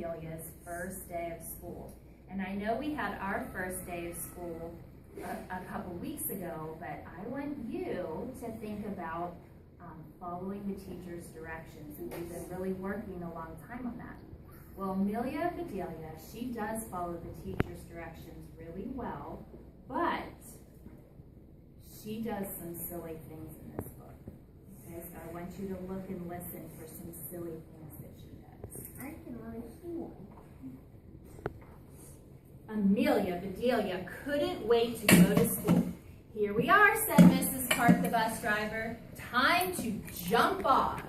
Bedelia's first day of school. And I know we had our first day of school a couple weeks ago, but I want you to think about following the teacher's directions. And we've been really working a long time on that. Well, Amelia Bedelia, she does follow the teacher's directions really well, but she does some silly things in this book. Okay, so I want you to look and listen for some silly things that she does. I can already see one. Amelia Bedelia couldn't wait to go to school. Here we are, said Mrs. Park, the bus driver. Time to jump off.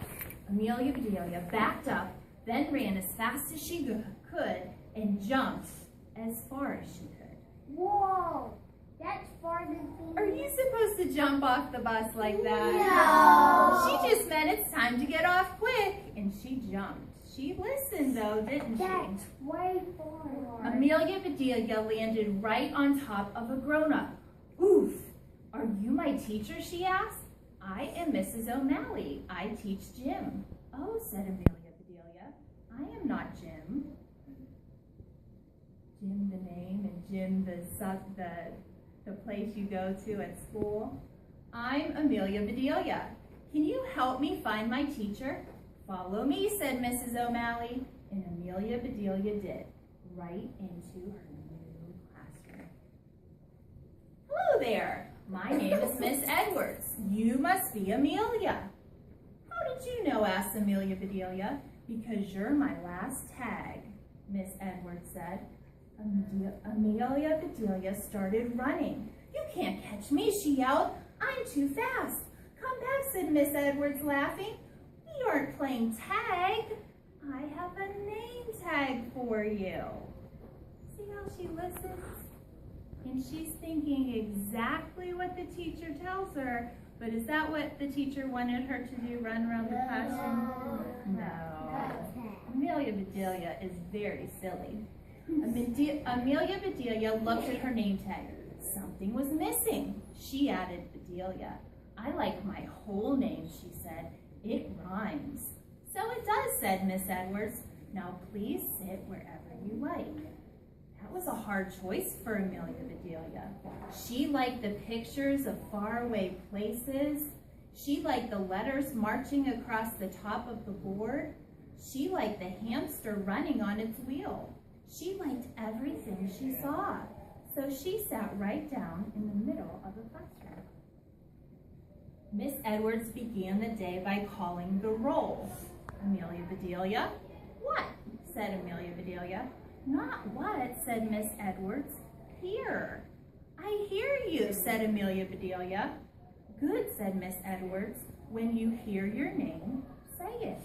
Amelia Bedelia backed up, then ran as fast as she could and jumped as far as she could. Whoa, that's farther than... Are you supposed to jump off the bus like that? No. She just meant it's time to get off quick, and she jumped. She listened though, didn't she? That's way farther. Amelia Bedelia landed right on top of a grown-up. Oof! Are you my teacher, she asked. I am Mrs. O'Malley. I teach gym. Oh, said Amelia Bedelia. I am not Jim. Jim the name and Jim the place you go to at school. I'm Amelia Bedelia. Can you help me find my teacher? Follow me, said Mrs. O'Malley, and Amelia Bedelia did, right into her new classroom. Hello there. My name is Miss Edwards. You must be Amelia. How did you know? Asked Amelia Bedelia. Because you're my last tag, Miss Edwards said. Amelia Bedelia started running. You can't catch me, she yelled. I'm too fast. Come back, said Miss Edwards, laughing. We aren't playing tag. I have a name tag for you. See how she listens? And she's thinking exactly what the teacher tells her. But is that what the teacher wanted her to do, run around the classroom? No. Amelia Bedelia is very silly. Amelia Bedelia looked at her name tag. Something was missing. She added Bedelia. I like my whole name, she said. It rhymes. So it does, said Miss Edwards. Now please sit wherever you like. That was a hard choice for Amelia Bedelia. She liked the pictures of faraway places. She liked the letters marching across the top of the board. She liked the hamster running on its wheel. She liked everything she saw. So she sat right down in the middle of the classroom. Miss Edwards began the day by calling the roll. Amelia Bedelia. What? Said Amelia Bedelia. Not what, said Miss Edwards. Here. I hear you, said Amelia Bedelia. Good, said Miss Edwards. When you hear your name, say it.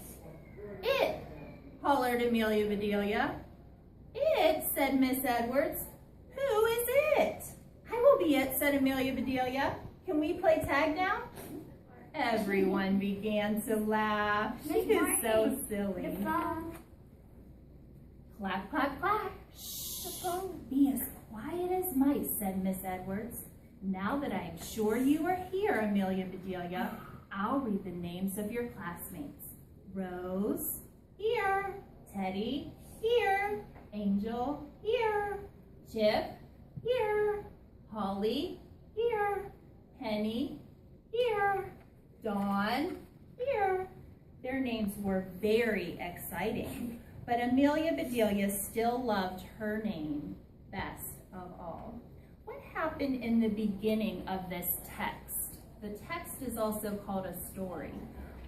It, hollered Amelia Bedelia. It, said Miss Edwards. Who is it? I will be it, said Amelia Bedelia. Can we play tag now? Everyone began to laugh. She is so silly. Clack, clack, clack. Shh. Be as quiet as mice, said Miss Edwards. Now that I am sure you are here, Amelia Bedelia, I'll read the names of your classmates. Rose, here. Teddy, here. Angel, here. Chip, here. Holly, here. Penny, here. Dawn, here. Their names were very exciting, but Amelia Bedelia still loved her name best of all. What happened in the beginning of this text? The text is also called a story.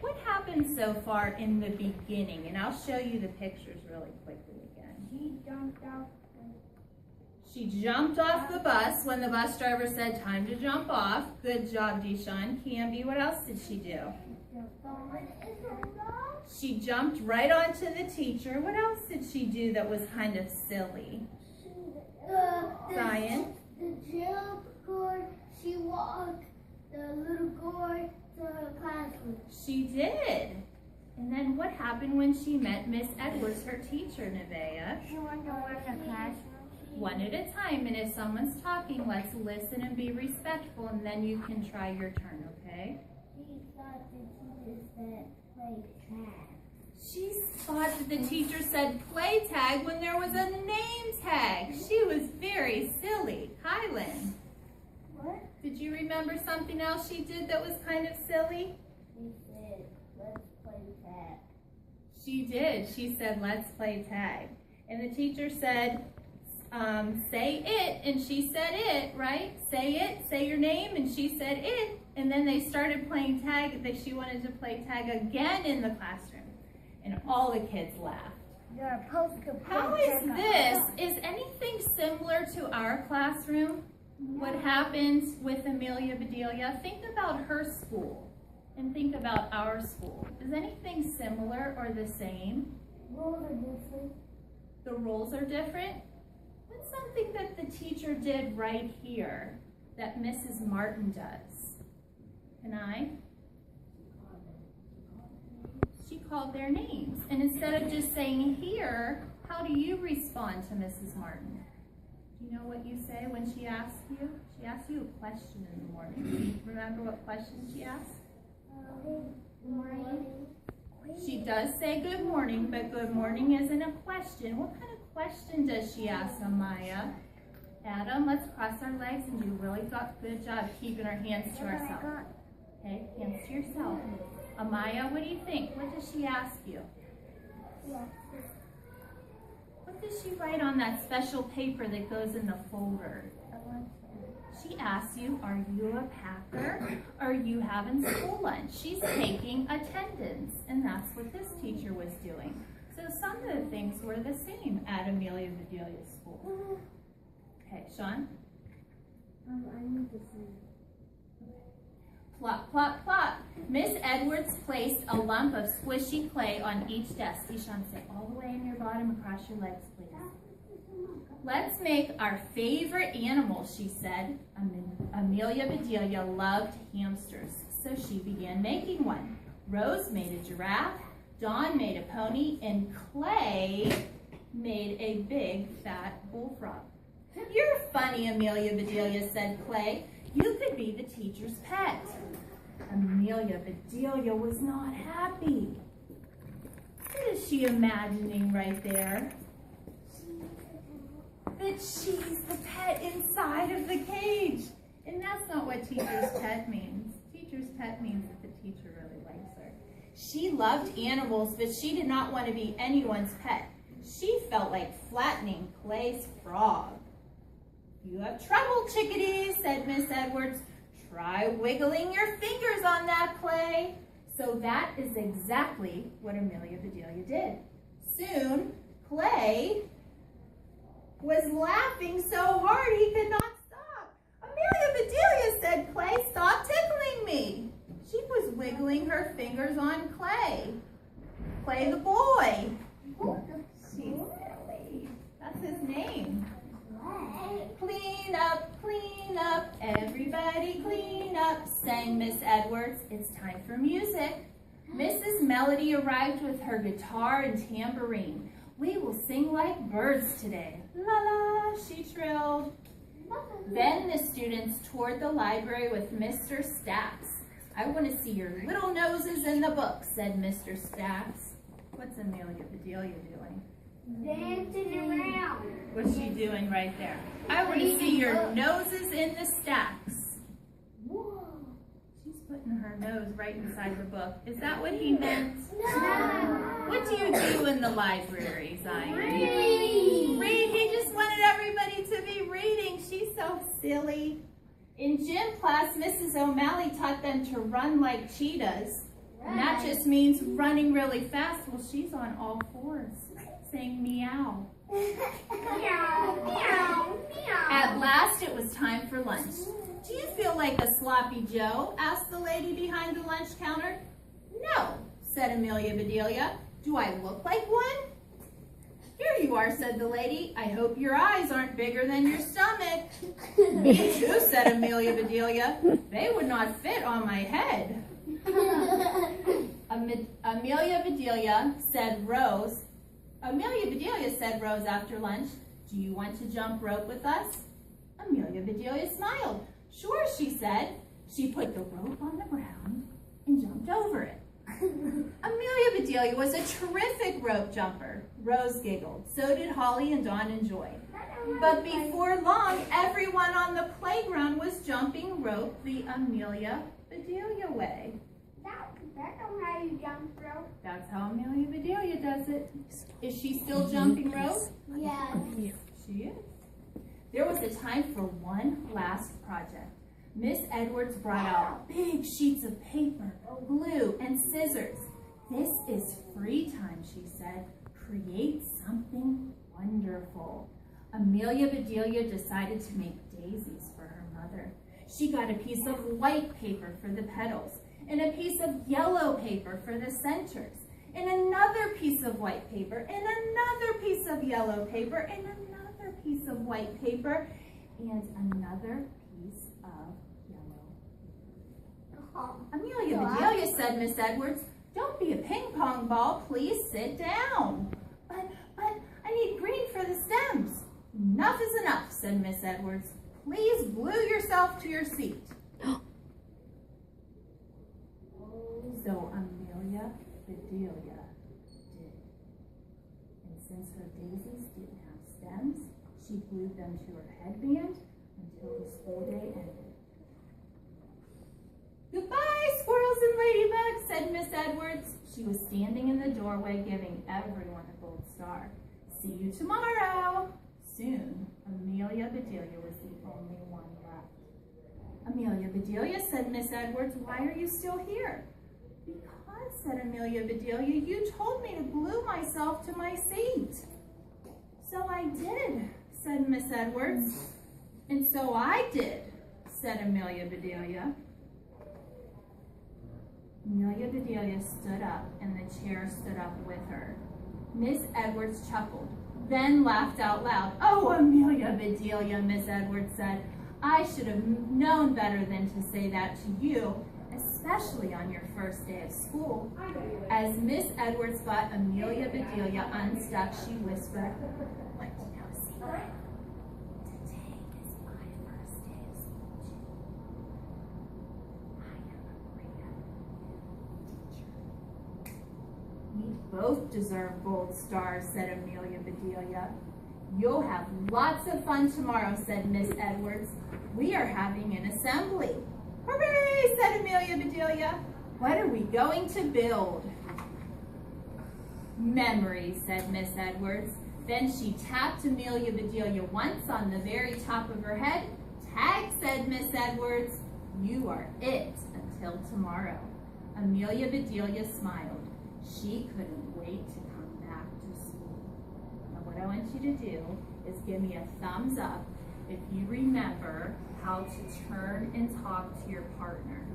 What happened so far in the beginning? And I'll show you the pictures really quickly again. She jumped off the bus when the bus driver said, time to jump off. Good job, Deshaun. Canby, what else did she do? She jumped right onto the teacher. What else did she do that was kind of silly? Zion? The jump cord, she walked the little cord to her classroom. She did. And then what happened when she met Miss Edwards, her teacher, Nevaeh? She went to work in the classroom. One at a time, and if someone's talking, let's listen and be respectful, and then you can try your turn, okay? She thought the teacher said play tag. She thought that the teacher said play tag when there was a name tag. She was very silly. Kylan, What? did you remember something else she did that was kind of silly? She said, let's play tag. She did. She said, let's play tag. And the teacher said, say it, and she said it, right? Say it, say your name, and she said it. And then they started playing tag. She wanted to play tag again in the classroom. And all the kids laughed. You're supposed to play How is tag this? outside. Is anything similar to our classroom? What happens with Amelia Bedelia? Think about her school and think about our school. Is anything similar or the same? Rules are different. The rules are different? What's something that the teacher did right here that Mrs. Martin does? Can I? She called their names. And instead of just saying here, how do you respond to Mrs. Martin? Do you know what you say when she asks you? She asks you a question in the morning. Do you remember what question she asked? Good morning. She does say good morning, but good morning isn't a question. What kind of question does she ask, Amaya? Adam, let's cross our legs and do a really good job keeping our hands to ourselves. Okay, hands to yourself. Amaya, what do you think? What does she ask you? What does she write on that special paper that goes in the folder? She asks you, are you a packer? Are you having school lunch? She's taking attendance, and that's what this teacher was doing. So some of the things were the same at Amelia Bedelia's school. Okay, Sean? I need to see. Plop, plop, plop. Miss Edwards placed a lump of squishy clay on each desk. Deshaun, say all the way in your bottom across your legs, please. Let's make our favorite animal, she said. Amelia Bedelia loved hamsters, so she began making one. Rose made a giraffe, Dawn made a pony, and Clay made a big, fat bullfrog. You're funny, Amelia Bedelia, said Clay. You could be the teacher's pet. Amelia Bedelia was not happy. What is she imagining right there? That she's the pet inside of the cage. And that's not what teacher's pet means. Teacher's pet means that the teacher really likes her. She loved animals, but she did not want to be anyone's pet. She felt like flattening Clay's frog. You have trouble, chickadees, said Miss Edwards. Try wiggling your fingers on that, Clay. So that is exactly what Amelia Bedelia did. Soon, Clay was laughing so hard he could not stop. Amelia Bedelia, said Clay, stop tickling me. She was wiggling her fingers on Clay. Clay the boy. She's silly. That's his name. Clean up, everybody clean up, sang Miss Edwards. It's time for music. Mrs. Melody arrived with her guitar and tambourine. We will sing like birds today. La la, she trilled. Then the students toured the library with Mr. Stacks. I want to see your little noses in the book, said Mr. Stacks. What's Amelia Bedelia doing? Dancing around. What's she doing right there? I want to see your noses in the stacks. Whoa. She's putting her nose right inside the book. Is that what he meant? No. What do you do in the library, Zion? Read. Read. He just wanted everybody to be reading. She's so silly. In gym class, Mrs. O'Malley taught them to run like cheetahs. And that just means running really fast. Well, she's on all fours, saying meow. Meow, meow, meow. At last, it was time for lunch. Do you feel like a sloppy Joe? Asked the lady behind the lunch counter. No, said Amelia Bedelia. Do I look like one? Here you are, said the lady. I hope your eyes aren't bigger than your stomach. Me too, said Amelia Bedelia. They would not fit on my head. Amelia Bedelia said Rose after lunch, do you want to jump rope with us? Amelia Bedelia smiled. Sure, she said. She put the rope on the ground and jumped over it. Amelia Bedelia was a terrific rope jumper. Rose giggled. So did Holly and Dawn and Joy. But before long, everyone on the playground was jumping rope the Amelia Bedelia way. That's how you jump rope. That's how Amelia Bedelia does it. Is she still jumping rope? Yes. She is. There was a time for one last project. Miss Edwards brought out big sheets of paper, glue, and scissors. This is free time, she said. Create something wonderful. Amelia Bedelia decided to make daisies for her mother. She got a piece of white paper for the petals, and a piece of yellow paper for the centers, and another piece of white paper, and another piece of yellow paper, and another piece of white paper, and another piece of yellow paper. Amelia Bedelia, said Miss Edwards, don't be a ping pong ball, please sit down. But I need green for the stems. Enough is enough, said Miss Edwards. Please glue yourself to your seat. So Amelia Bedelia did. And since her daisies didn't have stems, she glued them to her headband until the school day ended. Goodbye, squirrels and ladybugs, said Miss Edwards. She was standing in the doorway giving everyone a gold star. See you tomorrow. Soon, Amelia Bedelia was the only one left. Amelia Bedelia, said Miss Edwards, why are you still here? Because, said Amelia Bedelia, you told me to glue myself to my seat. So I did, said Miss Edwards. And so I did, said Amelia Bedelia. Amelia Bedelia stood up, and the chair stood up with her. Miss Edwards chuckled, then laughed out loud. Oh, Amelia Bedelia, Miss Edwards said, I should have known better than to say that to you, especially on your first day of school. As Miss Edwards got Amelia Bedelia unstuck, she whispered, what do you know, secret? Today is my first day of school, too. I am a great teacher. We both deserve gold stars, said Amelia Bedelia. You'll have lots of fun tomorrow, said Miss Edwards. We are having an assembly. Hooray, said Amelia Bedelia. What are we going to build? Memories, said Miss Edwards. Then she tapped Amelia Bedelia once on the very top of her head. Tag, said Miss Edwards. You are it until tomorrow. Amelia Bedelia smiled. She couldn't wait to come back to school. Now what I want you to do is give me a thumbs up if you remember how to turn and talk to your partner.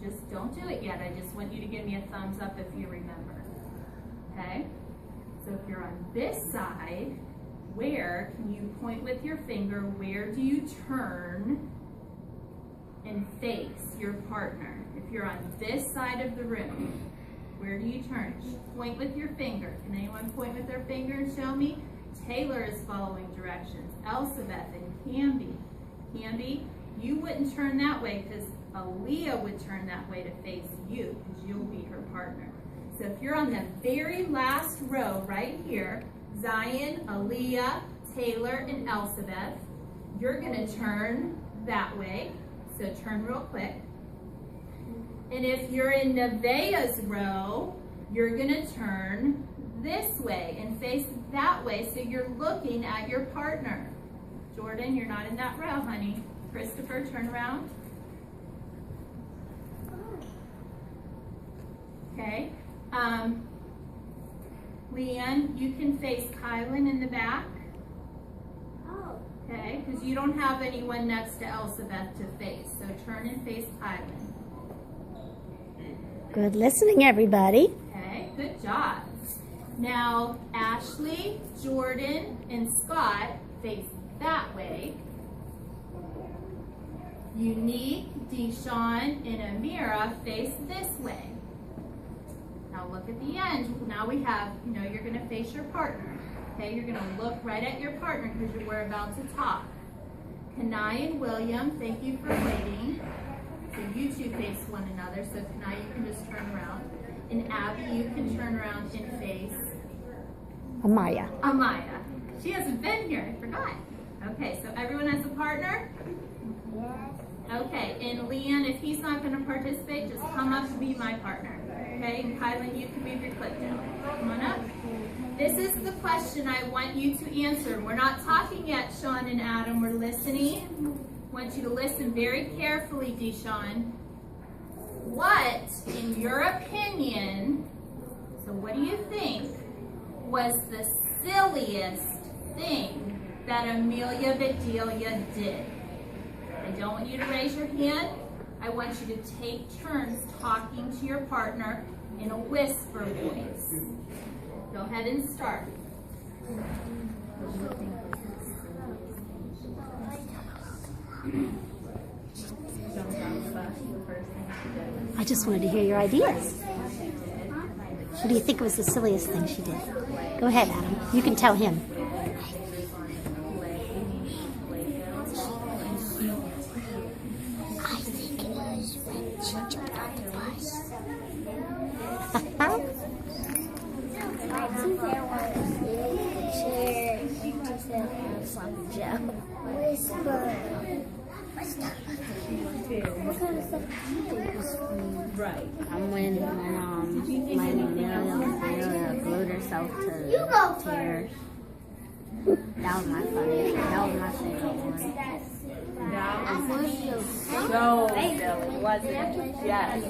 Just don't do it yet. I just want you to give me a thumbs up if you remember. Okay? So if you're on this side, where can you point with your finger? Where do you turn and face your partner? If you're on this side of the room, where do you turn? Point with your finger. Can anyone point with their finger and show me? Taylor is following directions. Elsabeth and Canby. Canby, you wouldn't turn that way because Aaliyah would turn that way to face you because you'll be her partner. So if you're on the very last row right here, Zion, Aaliyah, Taylor, and Elsabeth, you're going to turn that way. So turn real quick. And if you're in Nevaeh's row, you're going to turn this way and face that way so you're looking at your partner. Jordan, you're not in that row, honey. Christopher, turn around. Okay. Leanne, you can face Kylan in the back. Oh. Okay, because you don't have anyone next to Elsabeth to face. So turn and face Kylan. Good listening, everybody. Okay, good job. Now, Ashley, Jordan, and Scott face that way. Unique, Deshawn, and Amira face this way. Now look at the end. Now we have, you're going to face your partner. Okay, you're going to look right at your partner because we're about to talk. Kanai and William, thank you for waiting. So you two face one another. So Kanai, you can just turn around. And Abby, you can turn around and face Amaya. Amaya. She hasn't been here, I forgot. Okay, so everyone has a partner? Yes. Okay, and Leanne, if he's not going to participate, just come up and be my partner. Okay, and Kylan, you can move your clip down. Come on up. This is the question I want you to answer. We're not talking yet, Sean and Adam. We're listening. I want you to listen very carefully, Deshaun. What, in your opinion, so what do you think, was the silliest thing that Amelia Bedelia did? I don't want you to raise your hand. I want you to take turns talking to your partner in a whisper voice. Go ahead and start. I just wanted to hear your ideas. What do you think was the silliest thing she did? Go ahead, Adam. You can tell him. I think it was when she jumped on the bus. I think there was a chair and she said some joke. Whisper. What kind of stuff Right. When my Amelia glued herself to the You go chair. That was my favorite one. That was so silly, wasn't it? Yes.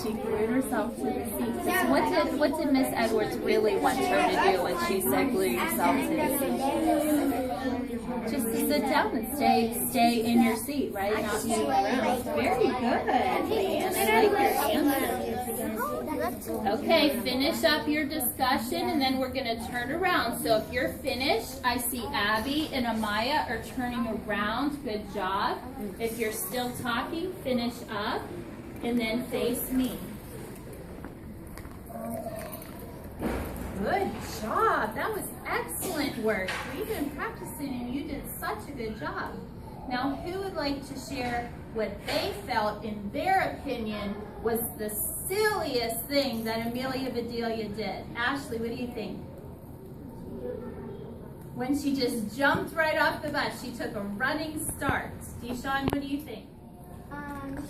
She glued herself to the seat. So what did Miss Edwards really want her to do when she said glue yourself to the seat? Just to sit down and stay in your seat, right? Not move around. Very good. I like your answer. Okay, finish up your discussion and then we're going to turn around. So if you're finished, I see Abby and Amaya are turning around. Good job. If you're still talking, finish up and then face me. Good job. That was excellent work. We've been practicing and you did such a good job. Now, who would like to share what they felt, in their opinion, was the silliest thing that Amelia Bedelia did? Ashley, what do you think? When she just jumped right off the bus, she took a running start. Deshaun, what do you think?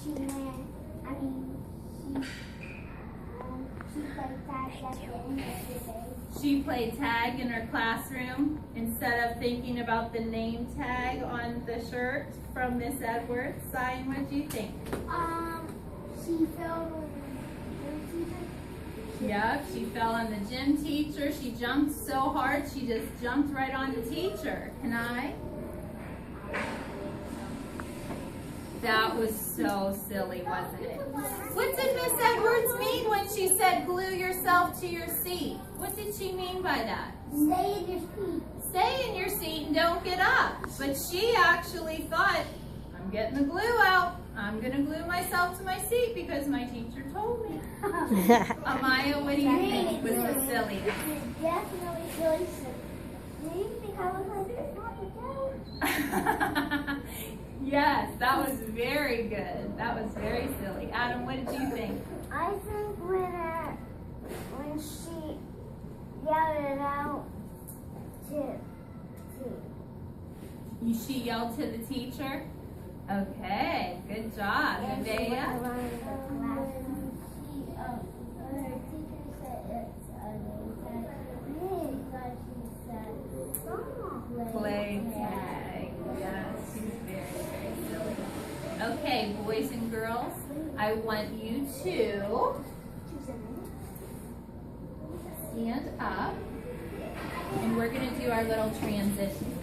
She ran. I mean, she played tag at the end of the day. She played tag in her classroom instead of thinking about the name tag on the shirt from Miss Edwards. Zion, what do you think? She fell on the gym teacher. Yep, she fell on the gym teacher. She jumped so hard, she just jumped right on the teacher. Can I? That was so silly, wasn't it? What did Miss Edwards mean when she said glue yourself to your seat? What did she mean by that? Stay in your seat. Stay in your seat and don't get up. But she actually thought, I'm getting the glue out. I'm going to glue myself to my seat because my teacher told me. Amaya, what do you think was the silliest? Definitely really silly. Do you think I was like this? Yes, that was very good. That was very silly. Adam, what did you think? I think when she yelled it out She yelled to the teacher? Okay, good job. Nevaeh? Play tag. Yes, she's very, very silly. Okay, boys and girls, I want you to stand up and we're going to do our little transition.